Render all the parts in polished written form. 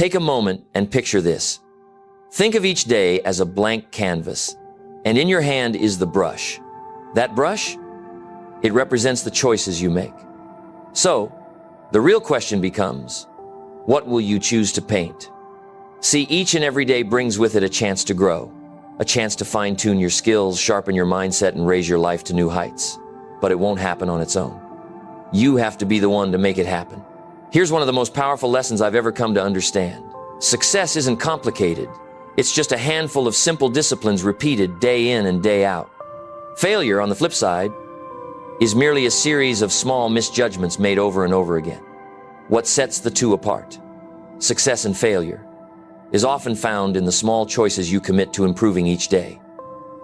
Take a moment and picture this. Think of each day as a blank canvas, and in your hand is the brush. That brush? It represents the choices you make. So, the real question becomes, what will you choose to paint? See, each and every day brings with it a chance to grow, a chance to fine-tune your skills, sharpen your mindset, and raise your life to new heights. But it won't happen on its own. You have to be the one to make it happen. Here's one of the most powerful lessons I've ever come to understand. Success isn't complicated. It's just a handful of simple disciplines repeated day in and day out. Failure, on the flip side, is merely a series of small misjudgments made over and over again. What sets the two apart, success and failure, is often found in the small choices you commit to improving each day.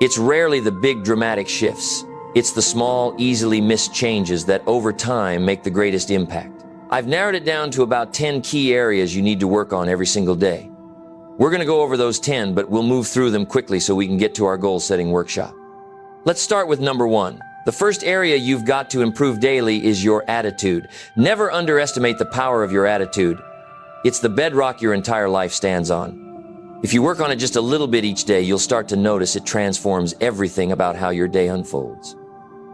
It's rarely the big dramatic shifts. It's the small, easily missed changes that over time make the greatest impact. I've narrowed it down to about 10 key areas you need to work on every single day. We're going to go over those 10, but we'll move through them quickly so we can get to our goal-setting workshop. Let's start with number 1. The first area you've got to improve daily is your attitude. Never underestimate the power of your attitude. It's the bedrock your entire life stands on. If you work on it just a little bit each day, you'll start to notice it transforms everything about how your day unfolds.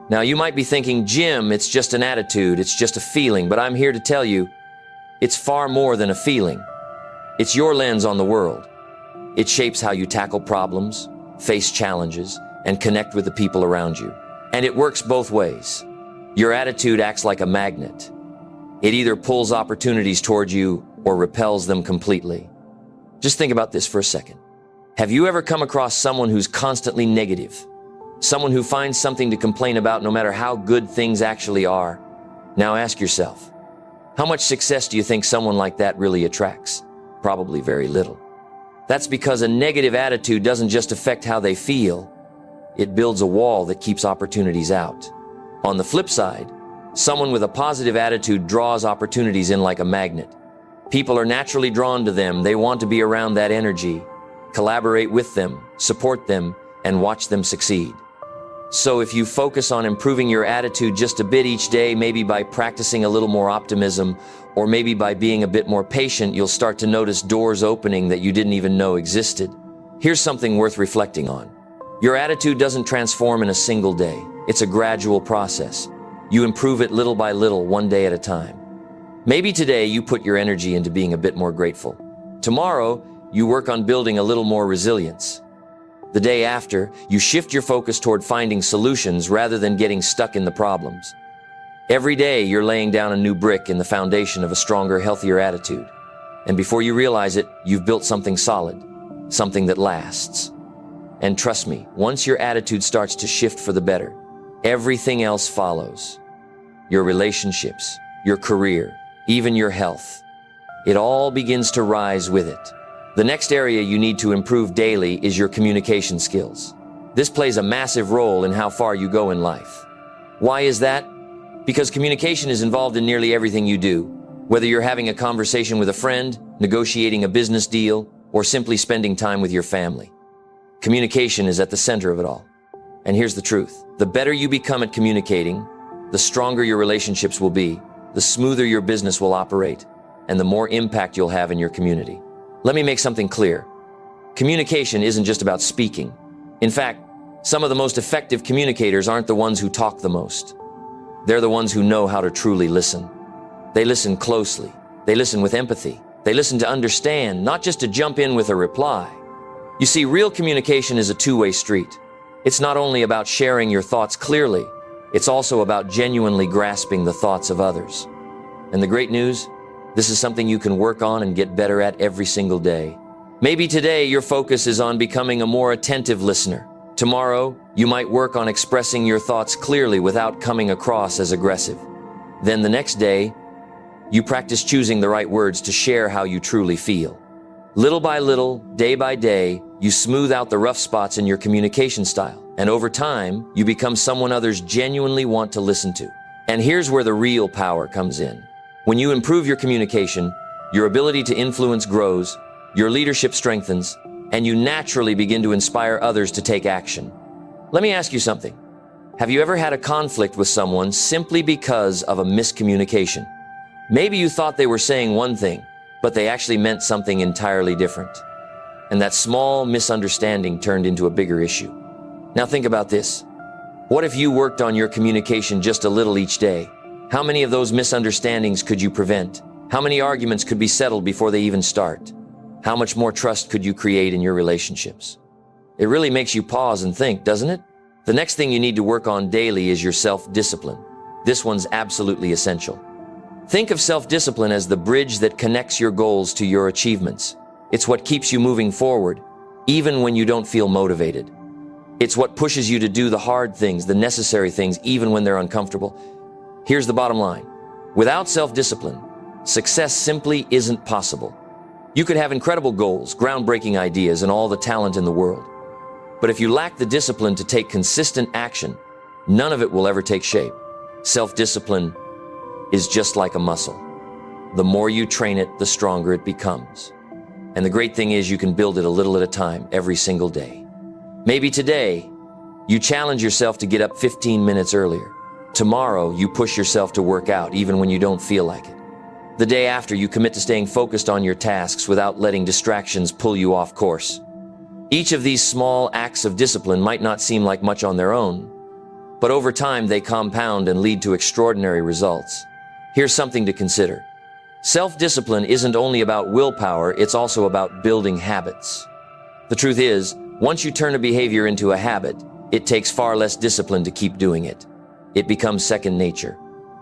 Now, you might be thinking, Jim, it's just an attitude, it's just a feeling, but I'm here to tell you, it's far more than a feeling. It's your lens on the world. It shapes how you tackle problems, face challenges, and connect with the people around you. And it works both ways. Your attitude acts like a magnet. It either pulls opportunities toward you or repels them completely. Just think about this for a second. Have you ever come across someone who's constantly negative? Someone who finds something to complain about no matter how good things actually are? Now ask yourself, how much success do you think someone like that really attracts? Probably very little. That's because a negative attitude doesn't just affect how they feel. It builds a wall that keeps opportunities out. On the flip side, someone with a positive attitude draws opportunities in like a magnet. People are naturally drawn to them. They want to be around that energy, collaborate with them, support them, and watch them succeed. So if you focus on improving your attitude just a bit each day, maybe by practicing a little more optimism, or maybe by being a bit more patient, you'll start to notice doors opening that you didn't even know existed. Here's something worth reflecting on. Your attitude doesn't transform in a single day. It's a gradual process. You improve it little by little, one day at a time. Maybe today you put your energy into being a bit more grateful. Tomorrow, you work on building a little more resilience. The day after, you shift your focus toward finding solutions rather than getting stuck in the problems. Every day, you're laying down a new brick in the foundation of a stronger, healthier attitude. And before you realize it, you've built something solid, something that lasts. And trust me, once your attitude starts to shift for the better, everything else follows. Your relationships, your career, even your health. It all begins to rise with it. The next area you need to improve daily is your communication skills. This plays a massive role in how far you go in life. Why is that? Because communication is involved in nearly everything you do. Whether you're having a conversation with a friend, negotiating a business deal, or simply spending time with your family. Communication is at the center of it all. And here's the truth. The better you become at communicating, the stronger your relationships will be, the smoother your business will operate, and the more impact you'll have in your community. Let me make something clear. Communication isn't just about speaking. In fact, some of the most effective communicators aren't the ones who talk the most. They're the ones who know how to truly listen. They listen closely. They listen with empathy. They listen to understand, not just to jump in with a reply. You see, real communication is a two-way street. It's not only about sharing your thoughts clearly, it's also about genuinely grasping the thoughts of others. And the great news? This is something you can work on and get better at every single day. Maybe today your focus is on becoming a more attentive listener. Tomorrow, you might work on expressing your thoughts clearly without coming across as aggressive. Then the next day, you practice choosing the right words to share how you truly feel. Little by little, day by day, you smooth out the rough spots in your communication style. And over time, you become someone others genuinely want to listen to. And here's where the real power comes in. When you improve your communication, your ability to influence grows, your leadership strengthens, and you naturally begin to inspire others to take action. Let me ask you something. Have you ever had a conflict with someone simply because of a miscommunication? Maybe you thought they were saying one thing, but they actually meant something entirely different. And that small misunderstanding turned into a bigger issue. Now think about this. What if you worked on your communication just a little each day? How many of those misunderstandings could you prevent? How many arguments could be settled before they even start? How much more trust could you create in your relationships? It really makes you pause and think, doesn't it? The next thing you need to work on daily is your self-discipline. This one's absolutely essential. Think of self-discipline as the bridge that connects your goals to your achievements. It's what keeps you moving forward, even when you don't feel motivated. It's what pushes you to do the hard things, the necessary things, even when they're uncomfortable. Here's the bottom line. Without self-discipline, success simply isn't possible. You could have incredible goals, groundbreaking ideas, and all the talent in the world. But if you lack the discipline to take consistent action, none of it will ever take shape. Self-discipline is just like a muscle. The more you train it, the stronger it becomes. And the great thing is you can build it a little at a time, every single day. Maybe today, you challenge yourself to get up 15 minutes earlier. Tomorrow, you push yourself to work out even when you don't feel like it. The day after, you commit to staying focused on your tasks without letting distractions pull you off course. Each of these small acts of discipline might not seem like much on their own, but over time they compound and lead to extraordinary results. Here's something to consider. Self-discipline isn't only about willpower, it's also about building habits. The truth is, once you turn a behavior into a habit, it takes far less discipline to keep doing it. It becomes second nature.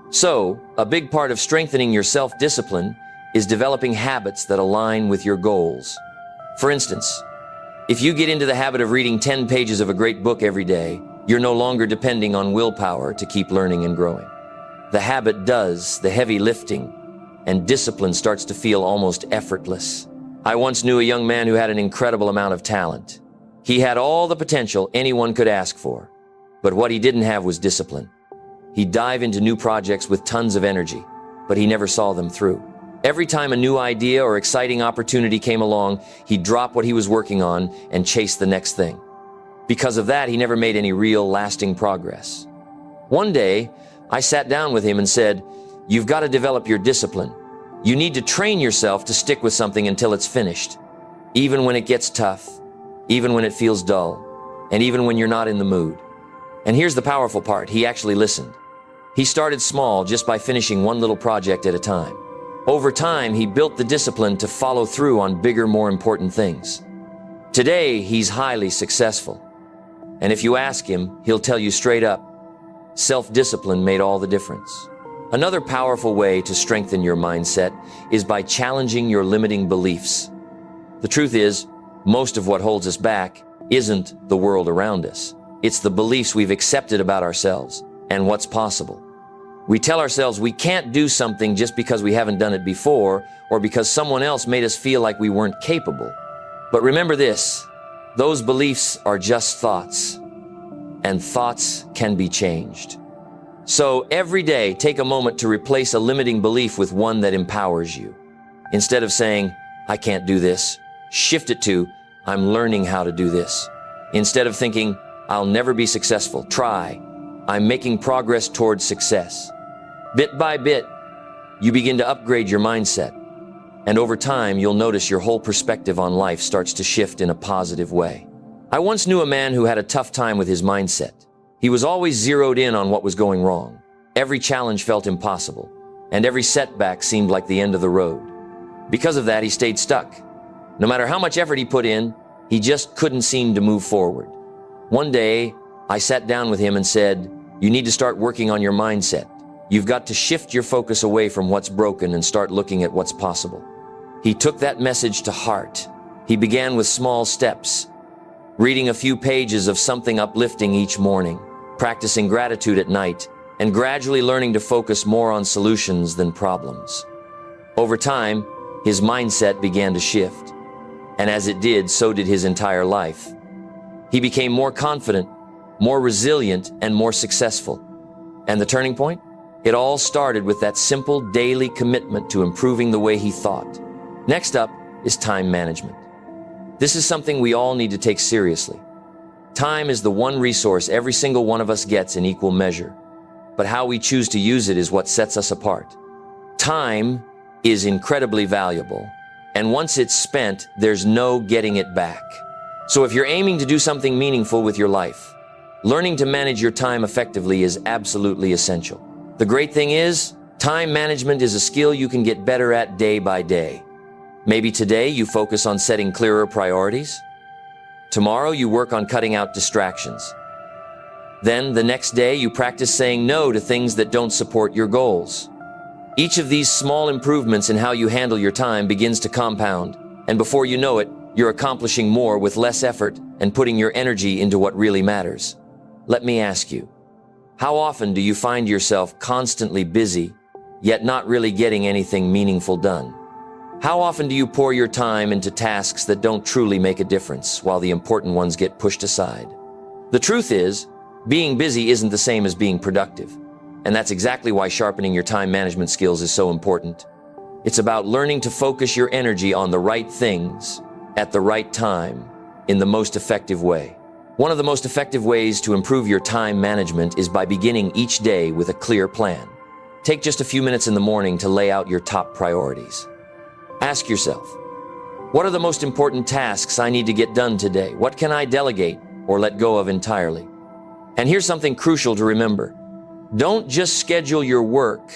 So, a big part of strengthening your self-discipline is developing habits that align with your goals. For instance, if you get into the habit of reading 10 pages of a great book every day, you're no longer depending on willpower to keep learning and growing. The habit does the heavy lifting, and discipline starts to feel almost effortless. I once knew a young man who had an incredible amount of talent. He had all the potential anyone could ask for, but what he didn't have was discipline. He'd dive into new projects with tons of energy, but he never saw them through. Every time a new idea or exciting opportunity came along, he'd drop what he was working on and chase the next thing. Because of that, he never made any real, lasting progress. One day, I sat down with him and said, "You've got to develop your discipline. You need to train yourself to stick with something until it's finished, even when it gets tough, even when it feels dull, and even when you're not in the mood." And here's the powerful part. He actually listened. He started small just by finishing one little project at a time. Over time, he built the discipline to follow through on bigger, more important things. Today, he's highly successful. And if you ask him, he'll tell you straight up, self-discipline made all the difference. Another powerful way to strengthen your mindset is by challenging your limiting beliefs. The truth is, most of what holds us back isn't the world around us. It's the beliefs we've accepted about ourselves and what's possible. We tell ourselves we can't do something just because we haven't done it before or because someone else made us feel like we weren't capable. But remember this, those beliefs are just thoughts, and thoughts can be changed. So every day, take a moment to replace a limiting belief with one that empowers you. Instead of saying, "I can't do this," shift it to, "I'm learning how to do this." Instead of thinking, "I'll never be successful," try, "I'm making progress towards success." Bit by bit, you begin to upgrade your mindset. And over time, you'll notice your whole perspective on life starts to shift in a positive way. I once knew a man who had a tough time with his mindset. He was always zeroed in on what was going wrong. Every challenge felt impossible, and every setback seemed like the end of the road. Because of that, he stayed stuck. No matter how much effort he put in, he just couldn't seem to move forward. One day, I sat down with him and said, "You need to start working on your mindset. You've got to shift your focus away from what's broken and start looking at what's possible." He took that message to heart. He began with small steps, reading a few pages of something uplifting each morning, practicing gratitude at night, and gradually learning to focus more on solutions than problems. Over time, his mindset began to shift. And as it did, so did his entire life. He became more confident, more resilient, and more successful. And the turning point? It all started with that simple daily commitment to improving the way he thought. Next up is time management. This is something we all need to take seriously. Time is the one resource every single one of us gets in equal measure, but how we choose to use it is what sets us apart. Time is incredibly valuable, and once it's spent, there's no getting it back. So if you're aiming to do something meaningful with your life, learning to manage your time effectively is absolutely essential. The great thing is, time management is a skill you can get better at day by day. Maybe today you focus on setting clearer priorities. Tomorrow you work on cutting out distractions. Then the next day you practice saying no to things that don't support your goals. Each of these small improvements in how you handle your time begins to compound, and before you know it, you're accomplishing more with less effort and putting your energy into what really matters. Let me ask you, how often do you find yourself constantly busy, yet not really getting anything meaningful done? How often do you pour your time into tasks that don't truly make a difference, while the important ones get pushed aside? The truth is, being busy isn't the same as being productive. And that's exactly why sharpening your time management skills is so important. It's about learning to focus your energy on the right things, at the right time, in the most effective way. One of the most effective ways to improve your time management is by beginning each day with a clear plan. Take just a few minutes in the morning to lay out your top priorities. Ask yourself, what are the most important tasks I need to get done today? What can I delegate or let go of entirely? And here's something crucial to remember. Don't just schedule your work,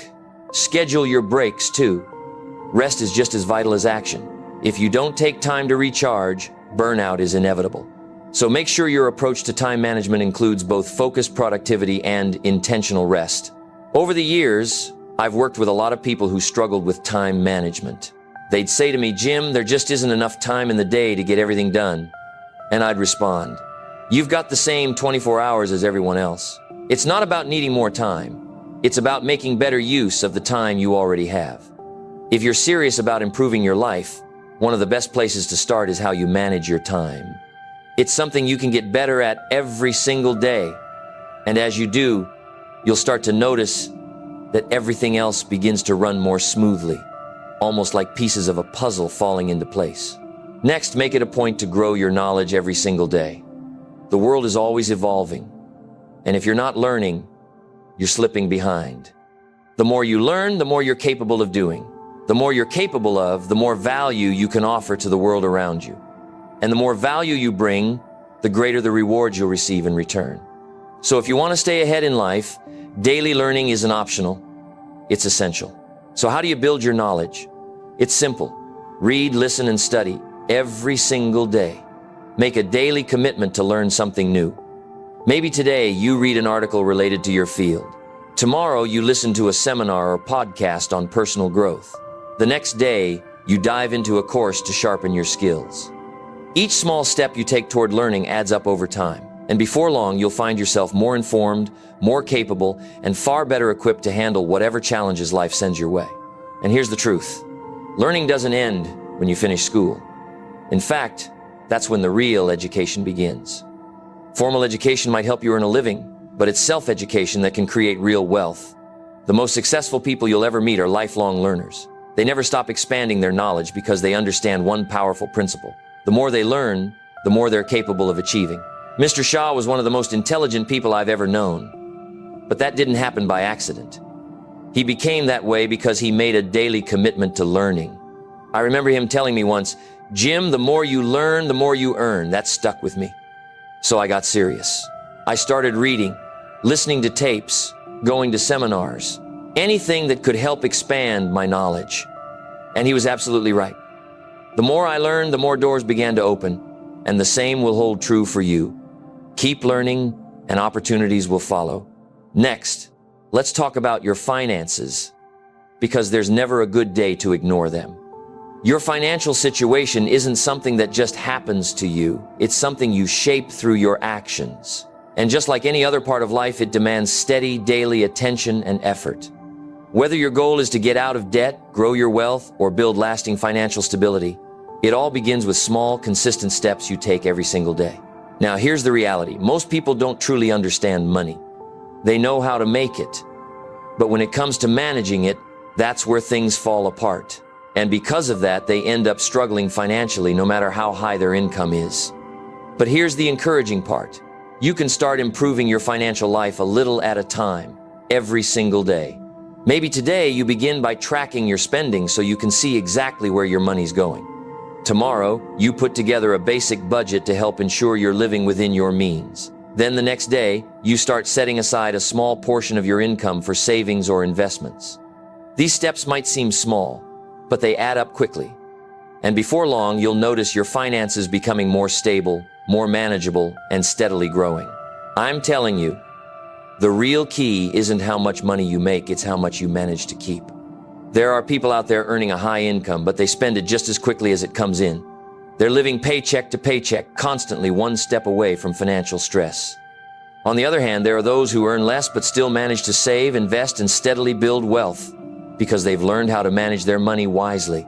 schedule your breaks too. Rest is just as vital as action. If you don't take time to recharge, burnout is inevitable. So make sure your approach to time management includes both focused productivity and intentional rest. Over the years, I've worked with a lot of people who struggled with time management. They'd say to me, Jim, there just isn't enough time in the day to get everything done. And I'd respond, you've got the same 24 hours as everyone else. It's not about needing more time. It's about making better use of the time you already have. If you're serious about improving your life, one of the best places to start is how you manage your time. It's something you can get better at every single day. And as you do, you'll start to notice that everything else begins to run more smoothly, almost like pieces of a puzzle falling into place. Next, make it a point to grow your knowledge every single day. The world is always evolving, and if you're not learning, you're slipping behind. The more you learn, the more you're capable of doing. The more you're capable of, the more value you can offer to the world around you. And the more value you bring, the greater the rewards you'll receive in return. So if you want to stay ahead in life, daily learning isn't optional, it's essential. So how do you build your knowledge? It's simple. Read, listen, and study every single day. Make a daily commitment to learn something new. Maybe today you read an article related to your field. Tomorrow you listen to a seminar or podcast on personal growth. The next day, you dive into a course to sharpen your skills. Each small step you take toward learning adds up over time, and before long you'll find yourself more informed, more capable, and far better equipped to handle whatever challenges life sends your way. And here's the truth. Learning doesn't end when you finish school. In fact, that's when the real education begins. Formal education might help you earn a living, but it's self-education that can create real wealth. The most successful people you'll ever meet are lifelong learners. They never stop expanding their knowledge because they understand one powerful principle. The more they learn, the more they're capable of achieving. Mr. Shah was one of the most intelligent people I've ever known. But that didn't happen by accident. He became that way because he made a daily commitment to learning. I remember him telling me once, Jim, the more you learn, the more you earn. That stuck with me. So I got serious. I started reading, listening to tapes, going to seminars, anything that could help expand my knowledge. And he was absolutely right. The more I learned, the more doors began to open, and the same will hold true for you. Keep learning, and opportunities will follow. Next, let's talk about your finances, because there's never a good day to ignore them. Your financial situation isn't something that just happens to you. It's something you shape through your actions. And just like any other part of life, it demands steady, daily attention and effort. Whether your goal is to get out of debt, grow your wealth, or build lasting financial stability, it all begins with small, consistent steps you take every single day. Now, here's the reality. Most people don't truly understand money. They know how to make it. But when it comes to managing it, that's where things fall apart. And because of that, they end up struggling financially no matter how high their income is. But here's the encouraging part. You can start improving your financial life a little at a time, every single day. Maybe today you begin by tracking your spending so you can see exactly where your money's going. Tomorrow, you put together a basic budget to help ensure you're living within your means. Then the next day, you start setting aside a small portion of your income for savings or investments. These steps might seem small, but they add up quickly. And before long, you'll notice your finances becoming more stable, more manageable, and steadily growing. I'm telling you, the real key isn't how much money you make, it's how much you manage to keep. There are people out there earning a high income, but they spend it just as quickly as it comes in. They're living paycheck to paycheck, constantly one step away from financial stress. On the other hand, there are those who earn less but still manage to save, invest, and steadily build wealth because they've learned how to manage their money wisely.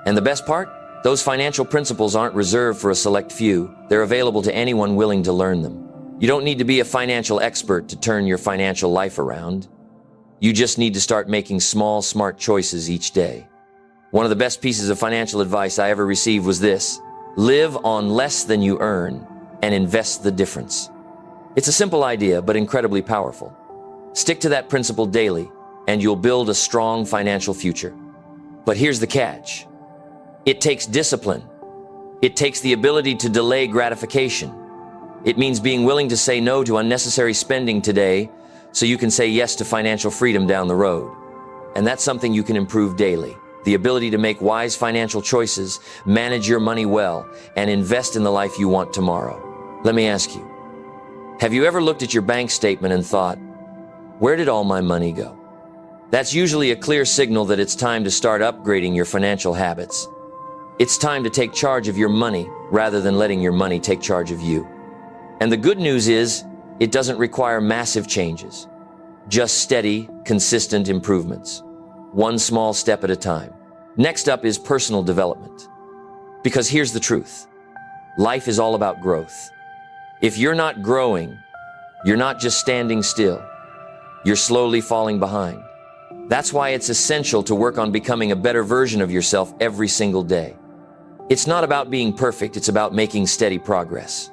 And the best part? Those financial principles aren't reserved for a select few. They're available to anyone willing to learn them. You don't need to be a financial expert to turn your financial life around. You just need to start making small, smart choices each day. One of the best pieces of financial advice I ever received was this: live on less than you earn and invest the difference. It's a simple idea, but incredibly powerful. Stick to that principle daily, and you'll build a strong financial future. But here's the catch. It takes discipline. It takes the ability to delay gratification. It means being willing to say no to unnecessary spending today so you can say yes to financial freedom down the road. And that's something you can improve daily. The ability to make wise financial choices, manage your money well, and invest in the life you want tomorrow. Let me ask you, have you ever looked at your bank statement and thought, where did all my money go? That's usually a clear signal that it's time to start upgrading your financial habits. It's time to take charge of your money rather than letting your money take charge of you. And the good news is, it doesn't require massive changes, just steady, consistent improvements, one small step at a time. Next up is personal development. Because here's the truth. Life is all about growth. If you're not growing, you're not just standing still. You're slowly falling behind. That's why it's essential to work on becoming a better version of yourself every single day. It's not about being perfect, it's about making steady progress.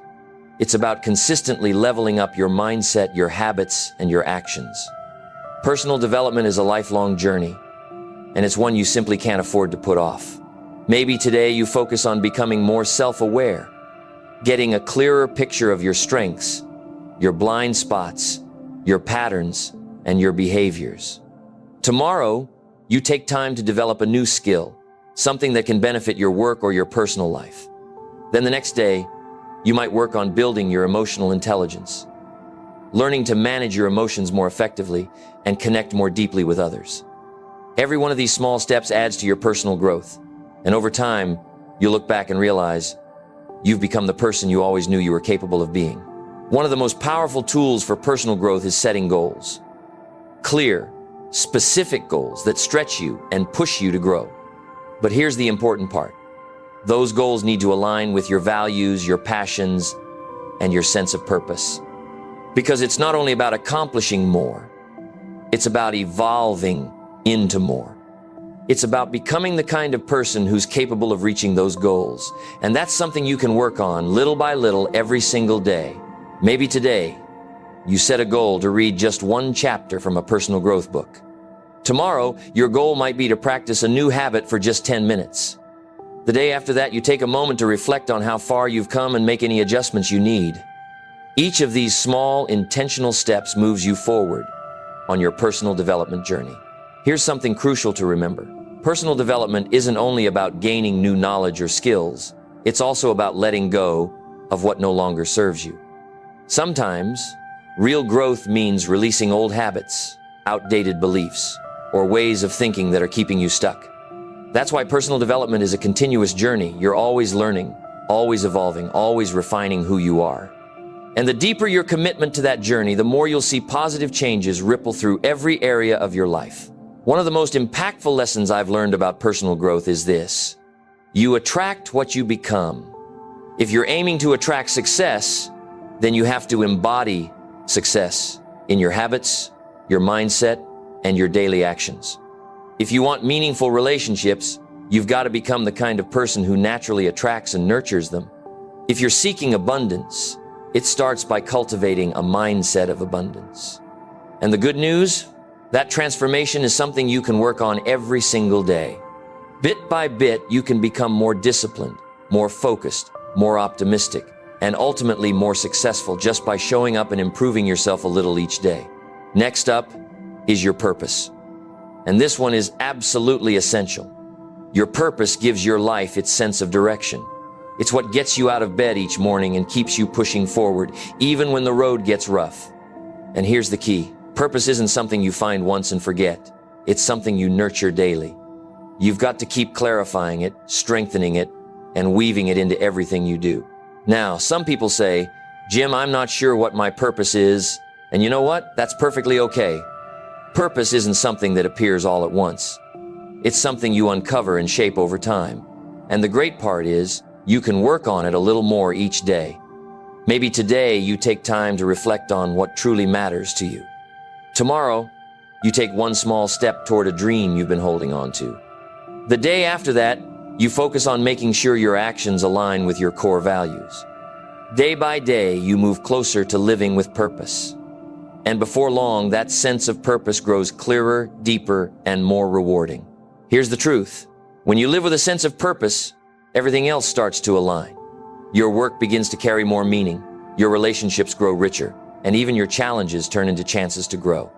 It's about consistently leveling up your mindset, your habits, and your actions. Personal development is a lifelong journey, and it's one you simply can't afford to put off. Maybe today you focus on becoming more self-aware, getting a clearer picture of your strengths, your blind spots, your patterns, and your behaviors. Tomorrow, you take time to develop a new skill, something that can benefit your work or your personal life. Then the next day, you might work on building your emotional intelligence, learning to manage your emotions more effectively and connect more deeply with others. Every one of these small steps adds to your personal growth, and over time, you'll look back and realize you've become the person you always knew you were capable of being. One of the most powerful tools for personal growth is setting goals. Clear, specific goals that stretch you and push you to grow. But here's the important part. Those goals need to align with your values, your passions, and your sense of purpose. Because it's not only about accomplishing more, it's about evolving into more. It's about becoming the kind of person who's capable of reaching those goals. And that's something you can work on little by little every single day. Maybe today, you set a goal to read just one chapter from a personal growth book. Tomorrow, your goal might be to practice a new habit for just 10 minutes. The day after that, you take a moment to reflect on how far you've come and make any adjustments you need. Each of these small, intentional steps moves you forward on your personal development journey. Here's something crucial to remember. Personal development isn't only about gaining new knowledge or skills. It's also about letting go of what no longer serves you. Sometimes, real growth means releasing old habits, outdated beliefs, or ways of thinking that are keeping you stuck. That's why personal development is a continuous journey. You're always learning, always evolving, always refining who you are. And the deeper your commitment to that journey, the more you'll see positive changes ripple through every area of your life. One of the most impactful lessons I've learned about personal growth is this: you attract what you become. If you're aiming to attract success, then you have to embody success in your habits, your mindset, and your daily actions. If you want meaningful relationships, you've got to become the kind of person who naturally attracts and nurtures them. If you're seeking abundance, it starts by cultivating a mindset of abundance. And the good news? That transformation is something you can work on every single day. Bit by bit, you can become more disciplined, more focused, more optimistic, and ultimately more successful just by showing up and improving yourself a little each day. Next up is your purpose. And this one is absolutely essential. Your purpose gives your life its sense of direction. It's what gets you out of bed each morning and keeps you pushing forward, even when the road gets rough. And here's the key. Purpose isn't something you find once and forget. It's something you nurture daily. You've got to keep clarifying it, strengthening it, and weaving it into everything you do. Now, some people say, Jim, I'm not sure what my purpose is. And you know what? That's perfectly okay. Purpose isn't something that appears all at once. It's something you uncover and shape over time. And the great part is, you can work on it a little more each day. Maybe today you take time to reflect on what truly matters to you. Tomorrow, you take one small step toward a dream you've been holding on to. The day after that, you focus on making sure your actions align with your core values. Day by day, you move closer to living with purpose. And before long, that sense of purpose grows clearer, deeper, and more rewarding. Here's the truth. When you live with a sense of purpose, everything else starts to align. Your work begins to carry more meaning, your relationships grow richer, and even your challenges turn into chances to grow.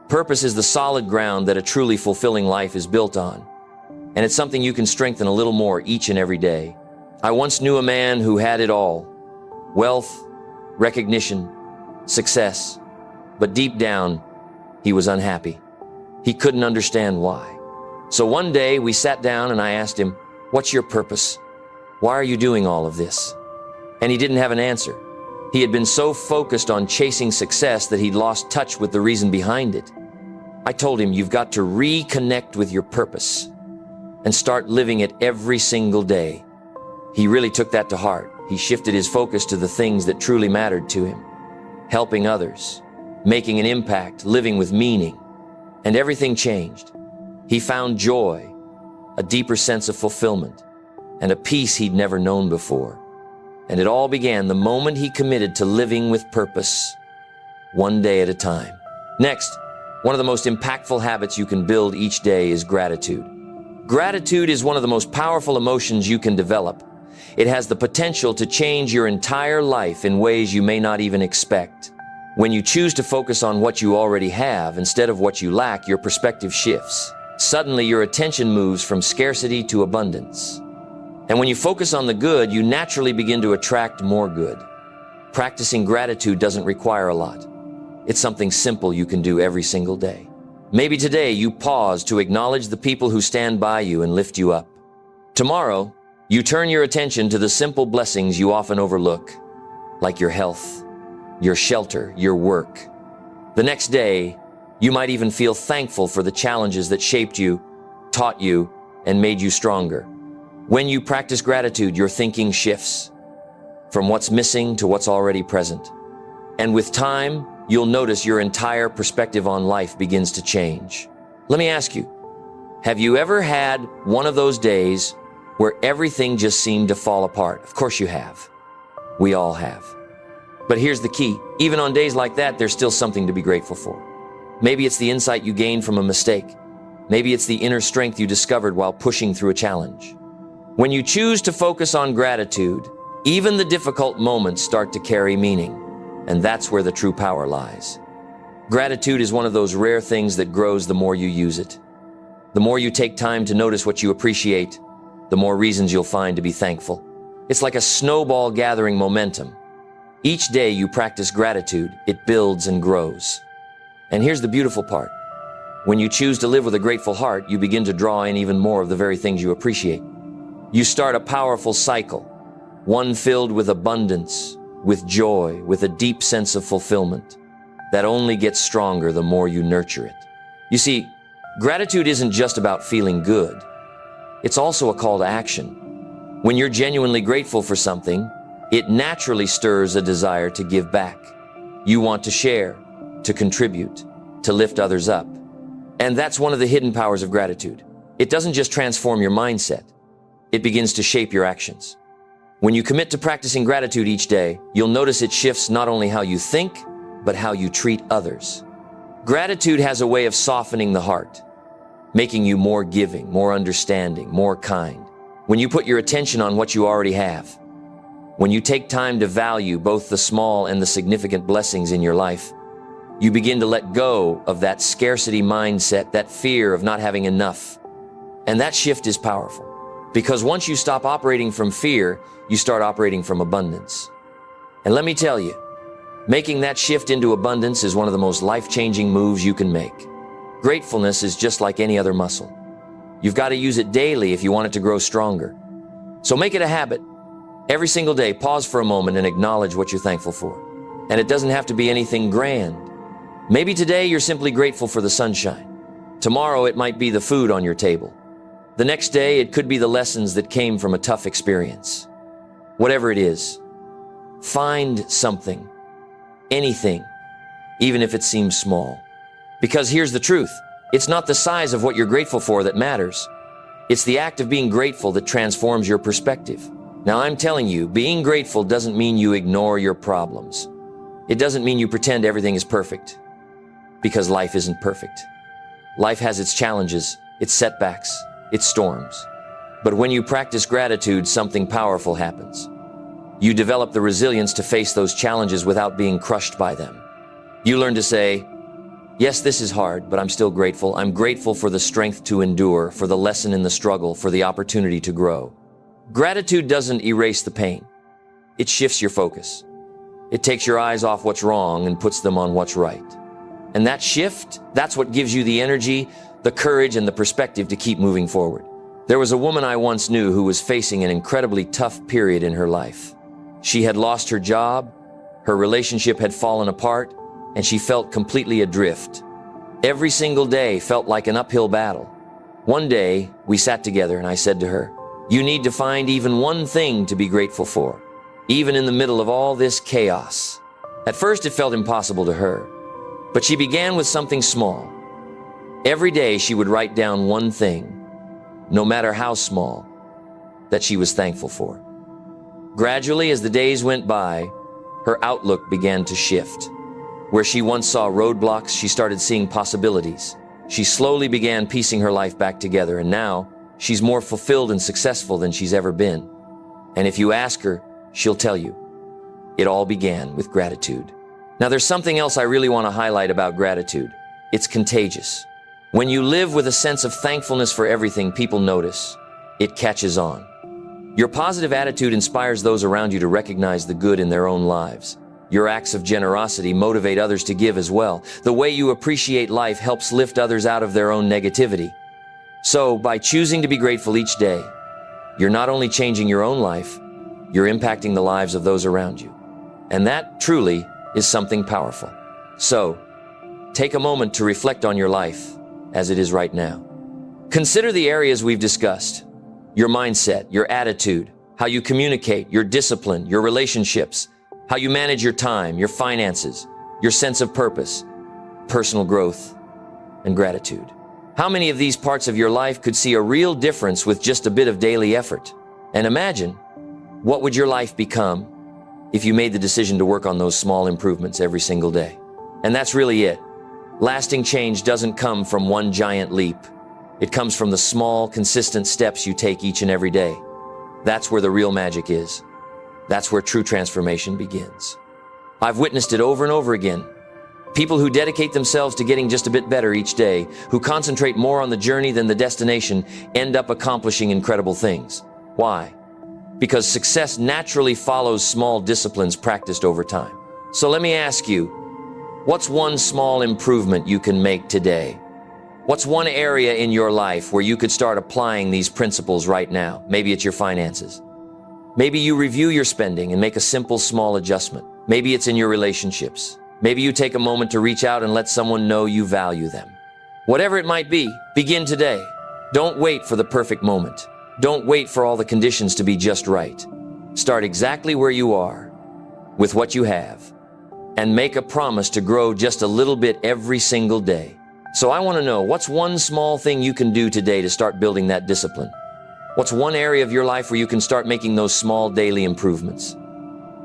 Purpose is the solid ground that a truly fulfilling life is built on. And it's something you can strengthen a little more each and every day. I once knew a man who had it all: wealth, recognition, success. But deep down, he was unhappy. He couldn't understand why. So one day we sat down and I asked him, "What's your purpose? Why are you doing all of this?" And he didn't have an answer. He had been so focused on chasing success that he'd lost touch with the reason behind it. I told him, "You've got to reconnect with your purpose and start living it every single day." He really took that to heart. He shifted his focus to the things that truly mattered to him: helping others, making an impact, living with meaning. And everything changed. He found joy, a deeper sense of fulfillment, and a peace he'd never known before. And it all began the moment he committed to living with purpose, one day at a time. Next, one of the most impactful habits you can build each day is gratitude. Gratitude is one of the most powerful emotions you can develop. It has the potential to change your entire life in ways you may not even expect. When you choose to focus on what you already have instead of what you lack, your perspective shifts. Suddenly, your attention moves from scarcity to abundance. And when you focus on the good, you naturally begin to attract more good. Practicing gratitude doesn't require a lot. It's something simple you can do every single day. Maybe today you pause to acknowledge the people who stand by you and lift you up. Tomorrow, you turn your attention to the simple blessings you often overlook, like your health, your shelter, your work. The next day, you might even feel thankful for the challenges that shaped you, taught you, and made you stronger. When you practice gratitude, your thinking shifts from what's missing to what's already present. And with time, you'll notice your entire perspective on life begins to change. Let me ask you, have you ever had one of those days where everything just seemed to fall apart? Of course you have. We all have. But here's the key. Even on days like that, there's still something to be grateful for. Maybe it's the insight you gained from a mistake. Maybe it's the inner strength you discovered while pushing through a challenge. When you choose to focus on gratitude, even the difficult moments start to carry meaning. And that's where the true power lies. Gratitude is one of those rare things that grows the more you use it. The more you take time to notice what you appreciate, the more reasons you'll find to be thankful. It's like a snowball gathering momentum. Each day you practice gratitude, it builds and grows. And here's the beautiful part. When you choose to live with a grateful heart, you begin to draw in even more of the very things you appreciate. You start a powerful cycle, one filled with abundance, with joy, with a deep sense of fulfillment that only gets stronger the more you nurture it. You see, gratitude isn't just about feeling good. It's also a call to action. When you're genuinely grateful for something, it naturally stirs a desire to give back. You want to share, to contribute, to lift others up. And that's one of the hidden powers of gratitude. It doesn't just transform your mindset. It begins to shape your actions. When you commit to practicing gratitude each day, you'll notice it shifts not only how you think, but how you treat others. Gratitude has a way of softening the heart, making you more giving, more understanding, more kind. When you put your attention on what you already have, when you take time to value both the small and the significant blessings in your life, you begin to let go of that scarcity mindset, that fear of not having enough. And that shift is powerful, because once you stop operating from fear, you start operating from abundance. And let me tell you, making that shift into abundance is one of the most life-changing moves you can make. Gratefulness is just like any other muscle. You've got to use it daily if you want it to grow stronger. So make it a habit. Every single day, pause for a moment and acknowledge what you're thankful for. And it doesn't have to be anything grand. Maybe today you're simply grateful for the sunshine. Tomorrow it might be the food on your table. The next day it could be the lessons that came from a tough experience. Whatever it is, find something, anything, even if it seems small. Because here's the truth. It's not the size of what you're grateful for that matters. It's the act of being grateful that transforms your perspective. Now, I'm telling you, being grateful doesn't mean you ignore your problems. It doesn't mean you pretend everything is perfect, because life isn't perfect. Life has its challenges, its setbacks, its storms. But when you practice gratitude, something powerful happens. You develop the resilience to face those challenges without being crushed by them. You learn to say, yes, this is hard, but I'm still grateful. I'm grateful for the strength to endure, for the lesson in the struggle, for the opportunity to grow. Gratitude doesn't erase the pain. It shifts your focus. It takes your eyes off what's wrong and puts them on what's right. And that shift, that's what gives you the energy, the courage, and the perspective to keep moving forward. There was a woman I once knew who was facing an incredibly tough period in her life. She had lost her job, her relationship had fallen apart, and she felt completely adrift. Every single day felt like an uphill battle. One day, we sat together and I said to her, you need to find even one thing to be grateful for, even in the middle of all this chaos. At first, it felt impossible to her, but she began with something small. Every day, she would write down one thing, no matter how small, that she was thankful for. Gradually, as the days went by, her outlook began to shift. Where she once saw roadblocks, she started seeing possibilities. She slowly began piecing her life back together, and now she's more fulfilled and successful than she's ever been. And if you ask her, she'll tell you. It all began with gratitude. Now, there's something else I really want to highlight about gratitude. It's contagious. When you live with a sense of thankfulness for everything, people notice. It catches on. Your positive attitude inspires those around you to recognize the good in their own lives. Your acts of generosity motivate others to give as well. The way you appreciate life helps lift others out of their own negativity. So, by choosing to be grateful each day, you're not only changing your own life, you're impacting the lives of those around you. And that truly is something powerful. So, take a moment to reflect on your life as it is right now. Consider the areas we've discussed: your mindset, your attitude, how you communicate, your discipline, your relationships, how you manage your time, your finances, your sense of purpose, personal growth, and gratitude. How many of these parts of your life could see a real difference with just a bit of daily effort? And imagine, what would your life become if you made the decision to work on those small improvements every single day? And that's really it. Lasting change doesn't come from one giant leap. It comes from the small, consistent steps you take each and every day. That's where the real magic is. That's where true transformation begins. I've witnessed it over and over again. People who dedicate themselves to getting just a bit better each day, who concentrate more on the journey than the destination, end up accomplishing incredible things. Why? Because success naturally follows small disciplines practiced over time. So let me ask you, what's one small improvement you can make today? What's one area in your life where you could start applying these principles right now? Maybe it's your finances. Maybe you review your spending and make a simple, small adjustment. Maybe it's in your relationships. Maybe you take a moment to reach out and let someone know you value them. Whatever it might be, begin today. Don't wait for the perfect moment. Don't wait for all the conditions to be just right. Start exactly where you are, with what you have, and make a promise to grow just a little bit every single day. So I want to know, what's one small thing you can do today to start building that discipline? What's one area of your life where you can start making those small daily improvements?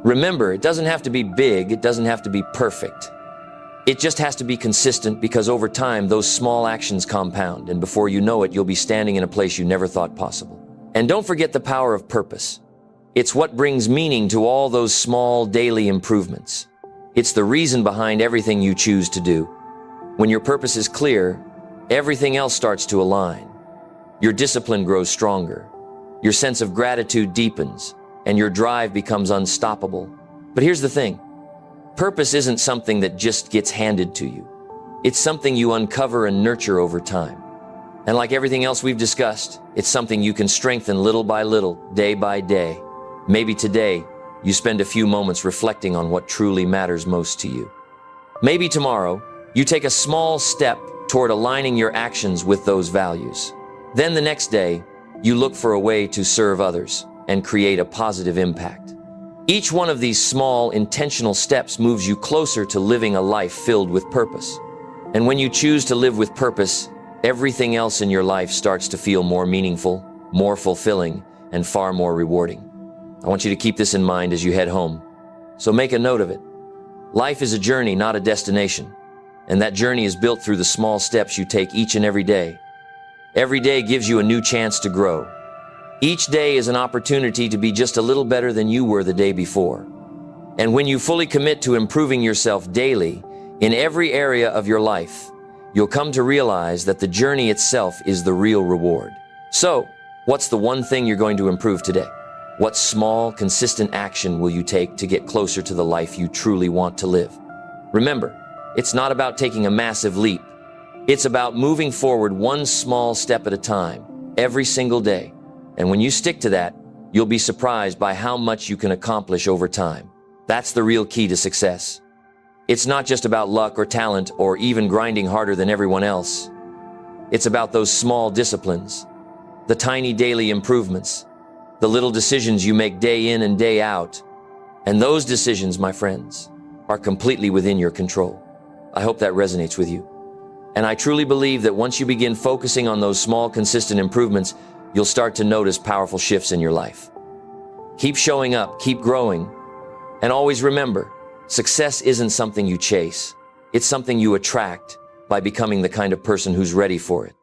Remember, it doesn't have to be big, it doesn't have to be perfect. It just has to be consistent because over time, those small actions compound, and before you know it, you'll be standing in a place you never thought possible. And don't forget the power of purpose. It's what brings meaning to all those small daily improvements. It's the reason behind everything you choose to do. When your purpose is clear, everything else starts to align. Your discipline grows stronger. Your sense of gratitude deepens, and your drive becomes unstoppable. But here's the thing. Purpose isn't something that just gets handed to you. It's something you uncover and nurture over time. And like everything else we've discussed, it's something you can strengthen little by little, day by day. Maybe today, you spend a few moments reflecting on what truly matters most to you. Maybe tomorrow, you take a small step toward aligning your actions with those values. Then the next day, you look for a way to serve others and create a positive impact. Each one of these small, intentional steps moves you closer to living a life filled with purpose. And when you choose to live with purpose, everything else in your life starts to feel more meaningful, more fulfilling, and far more rewarding. I want you to keep this in mind as you head home. So make a note of it. Life is a journey, not a destination. And that journey is built through the small steps you take each and every day. Every day gives you a new chance to grow. Each day is an opportunity to be just a little better than you were the day before. And when you fully commit to improving yourself daily, in every area of your life, you'll come to realize that the journey itself is the real reward. So, what's the one thing you're going to improve today? What small, consistent action will you take to get closer to the life you truly want to live? Remember, it's not about taking a massive leap. It's about moving forward one small step at a time, every single day. And when you stick to that, you'll be surprised by how much you can accomplish over time. That's the real key to success. It's not just about luck or talent or even grinding harder than everyone else. It's about those small disciplines, the tiny daily improvements, the little decisions you make day in and day out. And those decisions, my friends, are completely within your control. I hope that resonates with you. And I truly believe that once you begin focusing on those small, consistent improvements, you'll start to notice powerful shifts in your life. Keep showing up, keep growing, and always remember, success isn't something you chase. It's something you attract by becoming the kind of person who's ready for it.